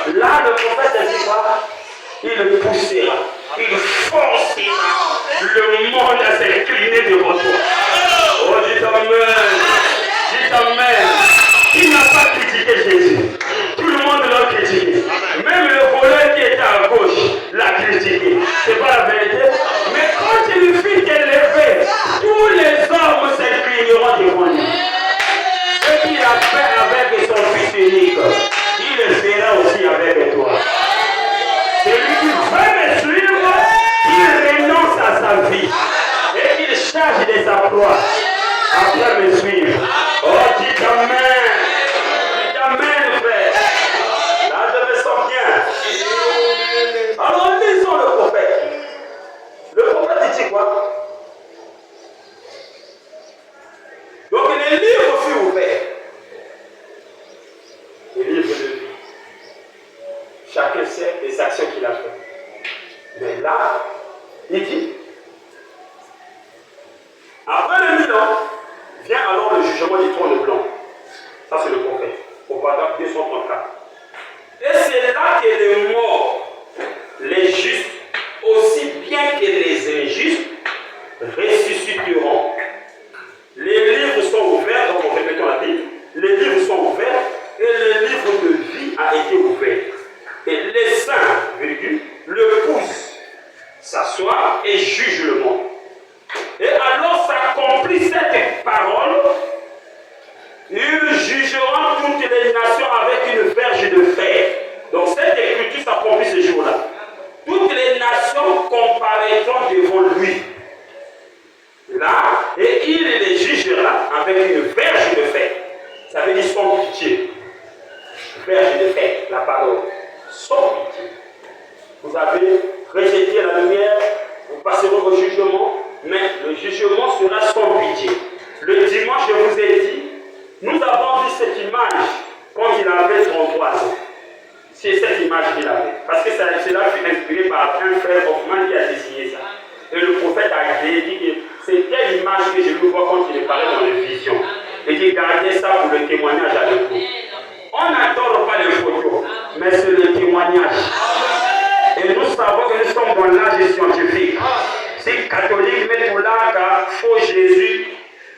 Là, le prophète a dit quoi? Il poussera, il forcera le monde à s'incliner devant toi. Oh, dis amen. Dis amen. Qui n'a pas critiqué Jésus? Tout le monde l'a critiqué. Même le voleur qui était à gauche l'a critiqué. C'est pas la vérité? Mais quand il fit élever, tous les hommes s'inclineront devant lui. Ce qu'il a fait avec son fils unique, il le fera aussi avec toi. Celui qui veut me suivre, il renonce à sa vie et il charge de sa croix après me suivre. Oh, dis amen. Dis amen, frère. Là, je me sens bien. Alors, lisons le prophète. Le prophète dit quoi? Donc, les livres furent ouverts. Les livres de vie. Chacun sait les actions qu'il a faites. Mais là, il dit, après le 1000 ans, vient alors le jugement du trône blanc. Ça, c'est le prophète. Au paragraphe 234. Et c'est là que les morts, les justes, aussi bien que les injustes, ressusciteront. Les livres sont ouverts, donc on répète la Bible. Les livres sont ouverts et le livre de vie a été ouvert. Et les saints, le poussent, s'assoient et jugent le monde. Et alors s'accomplit cette parole, ils jugeront toutes les nations avec une verge de fer. Donc cette écriture s'accomplit ce jour-là. Toutes les nations comparaîtront devant lui. Là, et il les jugera avec une verge de fer. Ça veut dire sans pitié. Verge de fer, la parole. Sans pitié. Vous avez rejeté la lumière, vous passerez au jugement, mais le jugement sera sans pitié. Le dimanche, je vous ai dit, nous avons vu cette image quand il avait 33 ans. C'est cette image qu'il avait. Parce que cela fut inspiré par un frère Hoffman qui a dessiné ça. Et le prophète a dit que c'est telle image que je le vois quand il apparaît dans les visions. Et qu'il gardait ça pour le témoignage à l'époque. On n'adore pas les photos, mais c'est le témoignage. Et nous savons que nous sommes dans l'âge scientifique. Si catholique met pour l'âge faux Jésus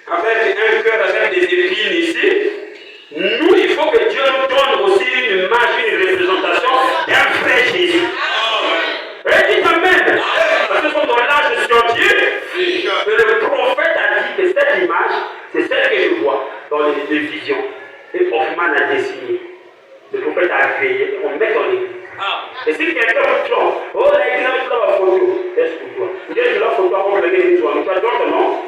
avec un cœur avec des épines ici, nous, il faut que Dieu nous donne aussi une image, une représentation d'un vrai Jésus. Et dites amen. Parce que nous sommes dans l'âge scientifique. Et le prophète a dit que cette image, c'est celle que je vois dans les visions. Et Hoffman a dessiné. Le prophète a veillé, on met dans l'église. Et si quelqu'un vous trompe, oh l'église a la photo, laisse pour toi. Vous dites que la photo avant de l'église, tu as d'autres non?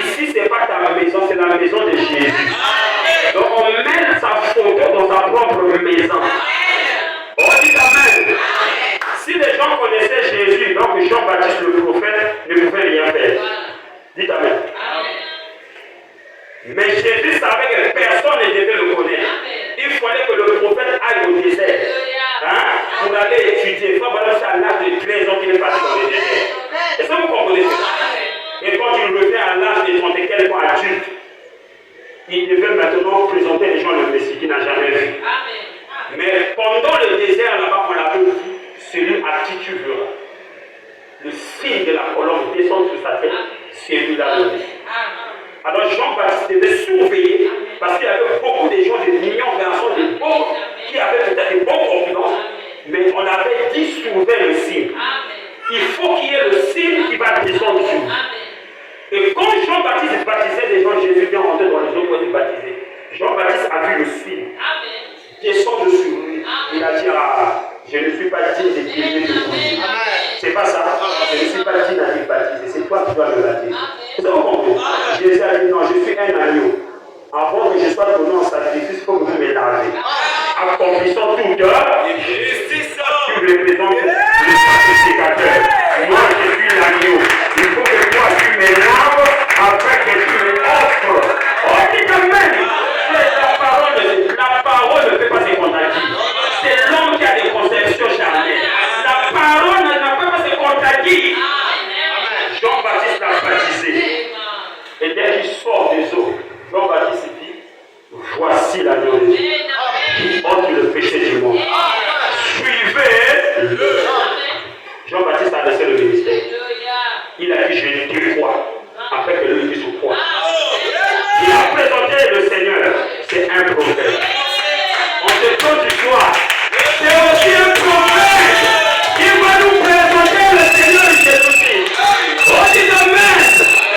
Ici, ce n'est pas ta maison, c'est la maison de Jésus. Donc on met sa photo dans sa propre maison. On dit amen. Si les gens connaissaient Jésus, donc Jean-Baptiste le prophète ne pouvait rien faire. Dites amen. Mais Jésus savait que personne ne devait le connaître. Il fallait que le prophète aille au désert pour aller étudier. Il faut balancer à l'âge de 13 ans qu'il est parti dans le désert. Est-ce que vous comprenez ça? Et quand il revient à l'âge de 30 et quelques ans adulte, il devait maintenant présenter les gens le Messie qu'il n'a jamais vu. Mais pendant le désert, là-bas, on l'avait dit, celui à qui tu verras. Le signe de la colombe descend sur sa tête, celui-là le Messie. Alors Jean-Baptiste devait surveiller, parce qu'il y avait beaucoup de gens, de mignons garçons, de beaux, qui avaient peut-être des bons confidences, mais on avait dit surveiller le signe. Il faut qu'il y ait le signe qui va descendre sur nous. Et quand Jean-Baptiste baptisait des gens, Jésus vient rentrer dans les eaux pour être baptisé. Jean-Baptiste a vu le signe descendre sur lui. Il a dit, je ne suis pas digne de prier de vous. C'est pas ça. Je ne suis pas digne d'être baptisé. C'est toi qui dois me baptiser. C'est ça vous comprenez? Jésus a dit, non, je suis un agneau. Avant que je sois donné en sacrifice, il faut que vous me lavez. Accomplissant toute œuvre, tu représentes le sacrificateur. Moi, je suis l'agneau. Il faut que toi, tu me laves afin que tu me offres. Oh, dis amen. La parole ne peut pas se contredire. C'est l'homme qui a des conceptions charnelles. La parole ne peut pas se contredire. Jean-Baptiste l'a baptisé. Et dès qu'il sort des eaux, Jean-Baptiste dit, voici l'agneau de Dieu qui ôte Jean-Baptiste a laissé le ministère. Il a dit, je décrois, afin que lui puisse